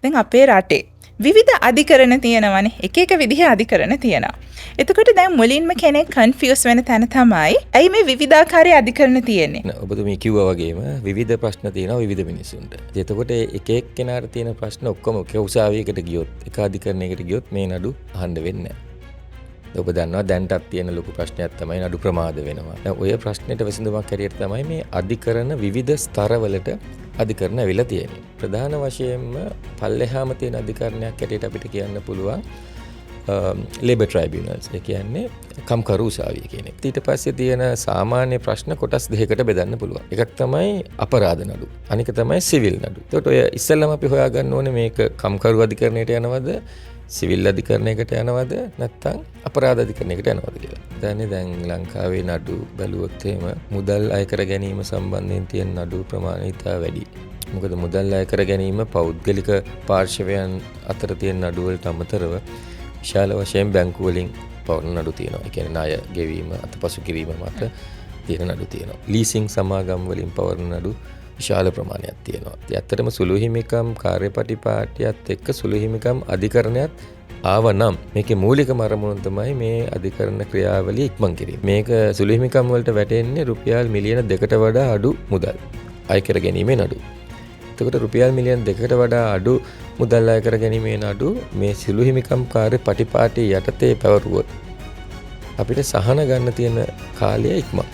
දැන් අපේ රටේ විවිධ අධිකරණ තියෙනවනේ. එක එක විදිහේ අධිකරණ තියෙනවා. එතකොට දැන් මුලින්ම කෙනෙක් කන්ෆියුස් වෙන තැන තමයි ඇයි මේ විවිධාකාරයේ අධිකරණ තියෙන්නේ? ඔබතුමී කිව්වා වගේම විවිධ ප්‍රශ්න තියෙනවා විවිධ මිනිසුන්ට. එතකොට එක එක්කෙනාට තියෙන ප්‍රශ්න ඔක්කොම එක උසාවියකට ගියොත්, එක අධිකරණයකට ගියොත් මේ නඩු අහන්න වෙන්නේ නැහැ. ඔබ දන්නවා දැන්ටත් තියෙන ලොකු ප්‍රශ්නයක් තමයි නඩු ප්‍රමාද වෙනවා. ඔය ප්‍රශ්නෙට විසඳුමක් හැටියට තමයි මේ අධිකරණ විවිධ ස්තරවලට අධිකරණ ඇවිල්ලා තියෙන්නේ. ප්‍රධාන වශයෙන්ම පල්ලෙහාම තියෙන අධිකරණයක් හැටියට අපිට කියන්න පුළුවන් ලේබර් ට්‍රයිබියුනල්ස්. ඒ කියන්නේ කම්කරු උසාවිය කියන එක. ඊට පස්සේ තියෙන සාමාන්‍ය ප්‍රශ්න කොටස් දෙකකට බෙදන්න පුළුවන්. එකක් තමයි අපරාධ නඩු. අනික තමයි සිවිල් නඩු. ඒකට ඔය ඉස්සෙල්ලාම අපි හොයාගන්න ඕනේ මේක කම්කරු අධිකරණයට යනවද, සිවිල් අධිකරණයකට යනවද, නැත්නම් අපරාධ අධිකරණයකට යනවද කියලා. දැන් ලංකාවේ නඩු බැලුවොත් එහෙම මුදල් අය කර ගැනීම සම්බන්ධයෙන් තියෙන නඩු ප්‍රමාණය ඉතා වැඩි. මොකද මුදල් අය කර ගැනීම පෞද්ගලික පාර්ශවයන් අතර තියෙන නඩු වලට අමතරව විශාල වශයෙන් බැංකු වලින් පවරන නඩු තියෙනවා. ඒ කියන්නේ ණය ගෙවීම අතපසු කිරීම මත තියෙන නඩු තියෙනවා. ලීසින් සමාගම් වලින් පවරන නඩු විශාල ප්‍රමාණයක් තියෙනවා. ඒ ඇත්තටම සුළු හිමිකම් කාර්යපටිපාටියත් එක්ක සුළු හිමිකම් අධිකරණයත් ආවනම් මේකේ මූලිකම අරමුණ තමයි මේ අධිකරණ ක්‍රියාවලිය ඉක්මන් කිරීම. මේක සුළු හිමිකම් වලට වැටෙන්නේ රුපියල් මිලියන 2කට වඩා අඩු මුදල් අය කර ගැනීමේ නඩු. එතකොට රුපියල් මිලියන 2කට වඩා අඩු මුදල් අය කර ගැනීමේ නඩු මේ සුළු හිමිකම් කාර්යපටිපාටිය යටතේ පැවරුවොත් අපිට සහන ගන්න තියෙන කාලය ඉක්මන්.